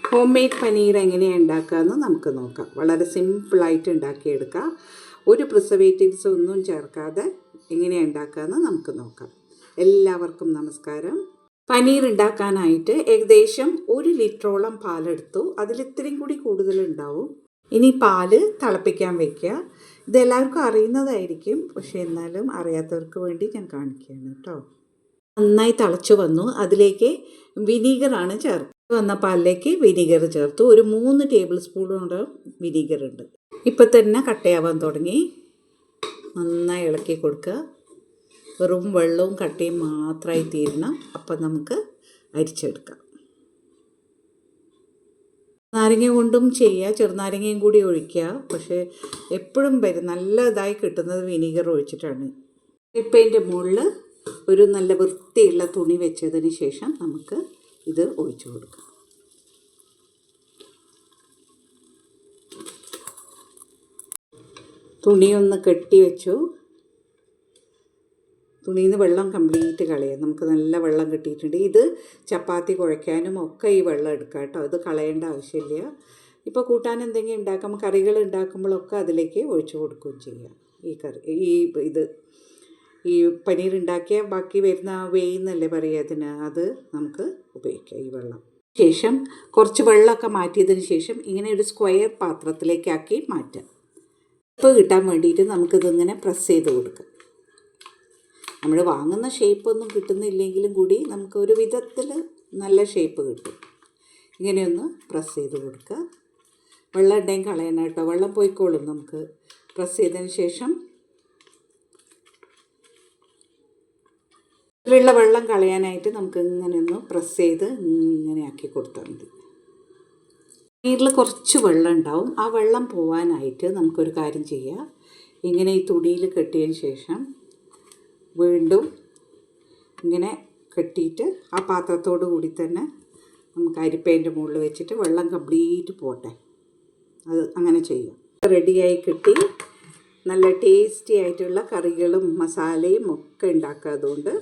Home made paneer എങ്ങനെയാണ് ഉണ്ടാക്കുകയെന്ന് നമുക്ക് നോക്കാം. വളരെ സിമ്പിളായിട്ട് ഉണ്ടാക്കിയെടുക്കാം. ഒരു പ്രിസർവേറ്റീവ്സ് ഒന്നും ചേർക്കാതെ എങ്ങനെയാണ് ഉണ്ടാക്കുകയെന്ന് നമുക്ക് നോക്കാം. എല്ലാവർക്കും നമസ്കാരം. പനീർ ഉണ്ടാക്കാനായിട്ട് ഏകദേശം 1 ലിറ്ററോളം പാലെടുത്തു. അതിലിത്തിരിയും കൂടി കൂടുതലുണ്ടാവും. ഇനി പാല് തിളപ്പിക്കാൻ വയ്ക്കുക. ഇതെല്ലാവർക്കും അറിയുന്നതായിരിക്കും, പക്ഷേ എന്നാലും അറിയാത്തവർക്ക് വേണ്ടി ഞാൻ കാണിക്കുകയാണ് കേട്ടോ. നന്നായി തിളച്ചു വന്നു. അതിലേക്ക് വിനീഗറാണ് ചേർത്ത് വന്ന പാലിലേക്ക് വിനീഗർ ചേർത്തു. ഒരു 3 ടേബിൾ സ്പൂണോളം വിനീഗർ ഉണ്ട്. ഇപ്പം തന്നെ കട്ടയാവാൻ തുടങ്ങി. നന്നായി ഇളക്കി കൊടുക്കുക. വെറും വെള്ളവും കട്ടയും മാത്രമായി തീരണം. അപ്പം നമുക്ക് അരിച്ചെടുക്കാം. നാരങ്ങ കൊണ്ടും ചെയ്യുക, ചെറുനാരങ്ങയും കൂടി ഒഴിക്കുക. പക്ഷേ എപ്പോഴും നല്ല ഇതായി കിട്ടുന്നത് വിനീഗർ ഒഴിച്ചിട്ടാണ്. ഇപ്പം ഇതിൻ്റെ മുകളിൽ ഒരു നല്ല വൃത്തിയുള്ള തുണി വെച്ചതിന് ശേഷം നമുക്ക് ഇത് ഒഴിച്ചു കൊടുക്കാം. തുണിയൊന്ന് കെട്ടി വെച്ചു. തുണിയിൽ നിന്ന് വെള്ളം കംപ്ലീറ്റ് കളയാം. നമുക്ക് നല്ല വെള്ളം കിട്ടിയിട്ടുണ്ട്. ഇത് ചപ്പാത്തി കുഴയ്ക്കാനും ഒക്കെ ഈ വെള്ളം എടുക്കാം കേട്ടോ. ഇത് കളയേണ്ട ആവശ്യമില്ല. ഇപ്പോൾ കൂട്ടാൻ എന്തെങ്കിലും ഉണ്ടാക്കാം, കറികൾ ഉണ്ടാക്കുമ്പോഴൊക്കെ അതിലേക്ക് ഒഴിച്ചു കൊടുക്കുകയും ചെയ്യാം. ഈ പനീർ ഉണ്ടാക്കിയ ബാക്കി വരുന്ന വേയെന്നല്ലേ പറയുക അതിന്, അത് നമുക്ക് ഉപയോഗിക്കാം ഈ വെള്ളം. ശേഷം കുറച്ച് വെള്ളമൊക്കെ മാറ്റിയതിന് ശേഷം ഇങ്ങനെ ഒരു സ്ക്വയർ പാത്രത്തിലേക്കാക്കി മാറ്റാം. ഇപ്പോൾ കിട്ടാൻ വേണ്ടിയിട്ട് നമുക്കിതിങ്ങനെ പ്രസ് ചെയ്ത് കൊടുക്കാം. നമ്മൾ വാങ്ങുന്ന ഷേപ്പൊന്നും കിട്ടുന്നില്ലെങ്കിലും കൂടി നമുക്ക് ഒരു വിധത്തിൽ നല്ല ഷേപ്പ് കിട്ടും. ഇങ്ങനെയൊന്ന് പ്രസ് ചെയ്ത് കൊടുക്കുക. വെള്ളം ഉണ്ടെങ്കിൽ കളയണം കേട്ടോ, വെള്ളം പോയിക്കോളും. നമുക്ക് പ്രസ് ചെയ്തതിന് ശേഷം ഇതിലുള്ള വെള്ളം കളയാനായിട്ട് നമുക്ക് ഇങ്ങനെയൊന്ന് പ്രസ് ചെയ്ത് ഇങ്ങനെ ആക്കി കൊടുത്താൽ മതി. പനീറിൽ കുറച്ച് വെള്ളം ഉണ്ടാവും. ആ വെള്ളം പോവാനായിട്ട് നമുക്കൊരു കാര്യം ചെയ്യാം. ഇങ്ങനെ ഈ തുണിയിൽ കെട്ടിയതിന് ശേഷം വീണ്ടും ഇങ്ങനെ കെട്ടിയിട്ട് ആ പാത്രത്തോടു കൂടി തന്നെ നമുക്ക് അരിപ്പേൻ്റെ മുകളിൽ വെച്ചിട്ട് വെള്ളം കംപ്ലീറ്റ് പോട്ടെ. അത് അങ്ങനെ ചെയ്യാം. റെഡിയായി കിട്ടി. നല്ല ടേസ്റ്റി ആയിട്ടുള്ള കറികളും മസാലയും ഒക്കെ ഉണ്ടാക്കുക. അതുകൊണ്ട്